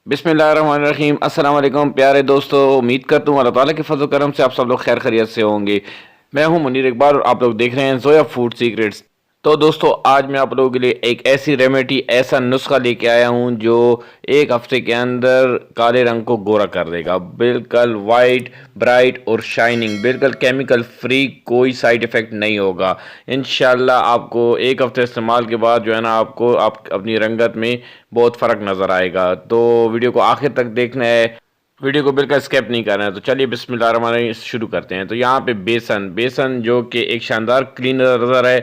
बिस्मिल्लाहिर्रहमानिर्रहीम। अस्सलाम वालेकुम प्यारे दोस्तों, उम्मीद करता हूँ अल्लाह ताला के फजल करम से आप सब लोग खैर खैरियत से होंगे। मैं हूँ मुनीर इकबाल और आप लोग देख रहे हैं जोया फूड सीक्रेट्स। तो दोस्तों, आज मैं आप लोगों के लिए एक ऐसी रेमेडी, ऐसा नुस्खा लेके आया हूँ जो एक हफ्ते के अंदर काले रंग को गोरा कर देगा। बिल्कुल वाइट, ब्राइट और शाइनिंग, बिल्कुल केमिकल फ्री, कोई साइड इफेक्ट नहीं होगा। इंशाल्लाह आपको एक हफ्ते इस्तेमाल के बाद जो है ना, आपको आप अपनी रंगत में बहुत फ़र्क नज़र आएगा। तो वीडियो को आखिर तक देखना है, वीडियो को बिल्कुल स्किप नहीं करना है। तो चलिए बिस्मिल्लाहिर्रहमानिर्रहीम शुरू करते हैं। तो यहाँ पे बेसन बेसन जो कि एक शानदार क्लीनर है,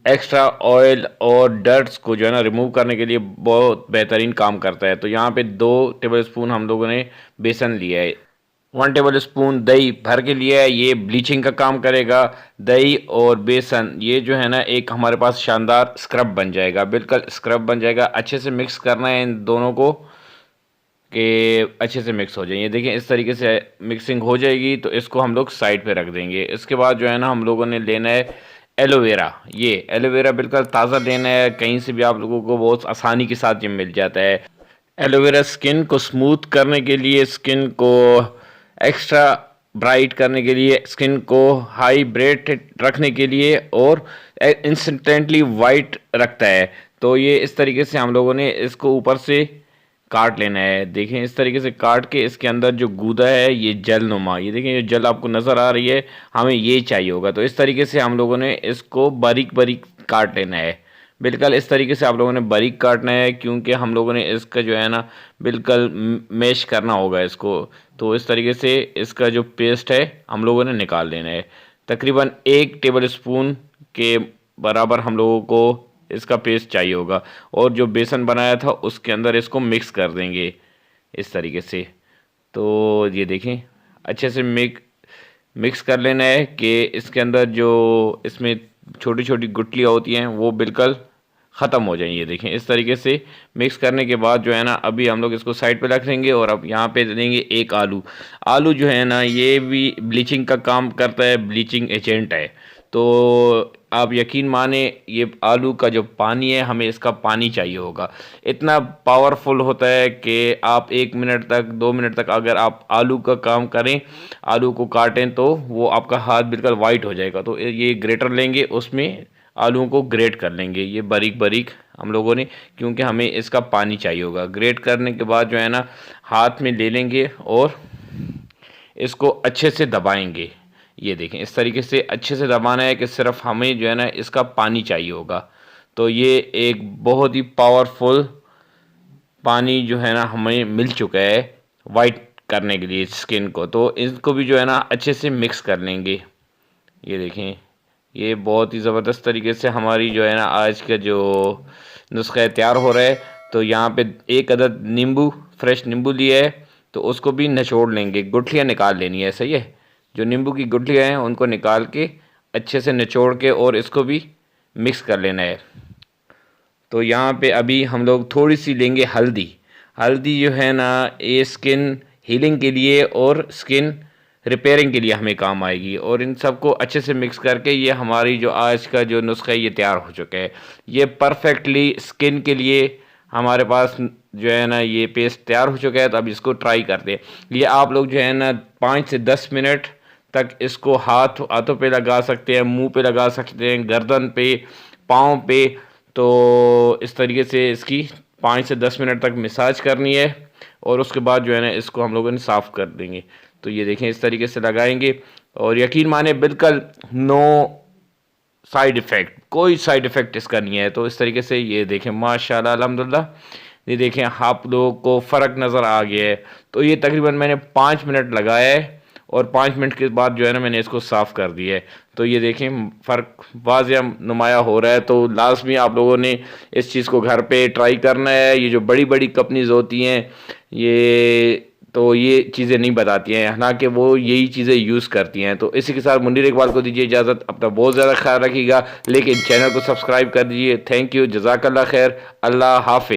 एक्स्ट्रा ऑयल और डर्ट्स को जो है ना रिमूव करने के लिए बहुत बेहतरीन काम करता है। तो यहाँ पे 2 टेबल स्पून हम लोगों ने बेसन लिया है। 1 टेबल स्पून दही भर के लिया है, ये ब्लीचिंग का काम करेगा। दही और बेसन ये जो है ना, एक हमारे पास शानदार स्क्रब बन जाएगा, बिल्कुल स्क्रब बन जाएगा। अच्छे से मिक्स करना है इन दोनों को कि अच्छे से मिक्स हो जाए। ये देखिए इस तरीके से मिक्सिंग हो जाएगी तो इसको हम लोग साइड पे रख देंगे। इसके बाद जो है ना, हम लोगों ने लेना है एलोवेरा। ये एलोवेरा बिल्कुल ताज़ा लेना है, कहीं से भी आप लोगों को बहुत आसानी के साथ ये मिल जाता है। एलोवेरा स्किन को स्मूथ करने के लिए, स्किन को एक्स्ट्रा ब्राइट करने के लिए, स्किन को हाइड्रेटेड रखने के लिए और इंस्टेंटली वाइट रखता है। तो ये इस तरीके से हम लोगों ने इसको ऊपर से काट लेना है। देखें इस तरीके से काट के इसके अंदर जो गूदा है ये जल नुमा, ये देखें ये जल आपको नज़र आ रही है, हमें ये चाहिए होगा। तो इस तरीके से हम लोगों ने इसको बारीक बारीक काट लेना है। बिल्कुल इस तरीके से आप लोगों ने बारीक काटना है, क्योंकि हम लोगों ने इसका जो है ना बिल्कुल मैश करना होगा इसको। तो इस तरीके से इसका जो पेस्ट है हम लोगों ने निकाल लेना है। तकरीबन 1 टेबल स्पून के बराबर हम लोगों को इसका पेस्ट चाहिए होगा। और जो बेसन बनाया था उसके अंदर इसको मिक्स कर देंगे इस तरीके से। तो ये देखें अच्छे से मिक्स कर लेना है कि इसके अंदर जो इसमें छोटी छोटी गुठलियाँ होती हैं वो बिल्कुल ख़त्म हो जाएं। ये देखें इस तरीके से मिक्स करने के बाद जो है ना, अभी हम लोग इसको साइड पे रख देंगे और अब यहाँ पे देंगे एक आलू। आलू जो है ना, ये भी ब्लीचिंग का काम करता है, ब्लीचिंग एजेंट है। तो आप यकीन माने, ये आलू का जो पानी है, हमें इसका पानी चाहिए होगा। इतना पावरफुल होता है कि आप 1 मिनट तक 2 मिनट तक अगर आप आलू का काम करें, आलू को काटें, तो वो आपका हाथ बिल्कुल वाइट हो जाएगा। तो ये ग्रेटर लेंगे, उसमें आलूओं को ग्रेट कर लेंगे, ये बारीक बारीक हम लोगों ने, क्योंकि हमें इसका पानी चाहिए होगा। ग्रेट करने के बाद जो है ना, हाथ में ले लेंगे और इसको अच्छे से दबाएंगे। ये देखें इस तरीके से अच्छे से दबाना है कि सिर्फ हमें जो है ना इसका पानी चाहिए होगा। तो ये एक बहुत ही पावरफुल पानी जो है ना हमें मिल चुका है वाइट करने के लिए स्किन को। तो इसको भी जो है ना अच्छे से मिक्स कर लेंगे। ये देखें ये बहुत ही ज़बरदस्त तरीके से हमारी जो है ना आज का जो नुस्खा तैयार हो रहा है। तो यहाँ पे 1 अदद नींबू, फ्रेश नींबू लिया है, तो उसको भी निचोड़ लेंगे, गुठलियाँ निकाल लेनी है। सही है, जो नींबू की गुठलियाँ हैं उनको निकाल के अच्छे से निचोड़ के और इसको भी मिक्स कर लेना है। तो यहाँ पे अभी हम लोग थोड़ी सी लेंगे हल्दी। हल्दी जो है ना, ये स्किन हीलिंग के लिए और स्किन रिपेयरिंग के लिए हमें काम आएगी। और इन सबको अच्छे से मिक्स करके ये हमारी जो आज का जो नुस्खा है ये तैयार हो चुका है। ये परफेक्टली स्किन के लिए हमारे पास जो है ना ये पेस्ट तैयार हो चुका है। तो अब इसको ट्राई करते हैं। ये आप लोग जो है ना 5 से 10 मिनट तक इसको हाथों पे लगा सकते हैं, मुंह पे लगा सकते हैं, गर्दन पे, पाँव पे। तो इस तरीके से इसकी 5 से 10 मिनट तक मसाज करनी है और उसके बाद जो है ना इसको हम लोगों ने साफ़ कर देंगे। तो ये देखें इस तरीके से लगाएंगे और यकीन माने बिल्कुल नो साइड इफ़ेक्ट, कोई साइड इफ़ेक्ट इसका नहीं है। तो इस तरीके से ये देखें माशाल्लाह अल्हम्दुलिल्लाह, ये देखें आप लोगों को फ़र्क नज़र आ गया है। तो ये तकरीबन मैंने 5 मिनट लगाया है और 5 मिनट के बाद जो है ना मैंने इसको साफ़ कर दिया है। तो ये देखें फ़र्क वाज़िया नुमाया हो रहा है। तो लाजमी आप लोगों ने इस चीज़ को घर पे ट्राई करना है। ये जो बड़ी बड़ी कंपनीज़ होती हैं ये चीज़ें नहीं बताती हैं, हालांकि वो यही चीज़ें यूज़ करती हैं। तो इसी के साथ मुनीर इकबाल को दीजिए इजाज़त। अपना बहुत ज़्यादा ख्याल रखिएगा, लेकिन चैनल को सब्सक्राइब कर दीजिए। थैंक यू, जज़ाकल्लाह खैर, अल्लाह हाफ़िज़।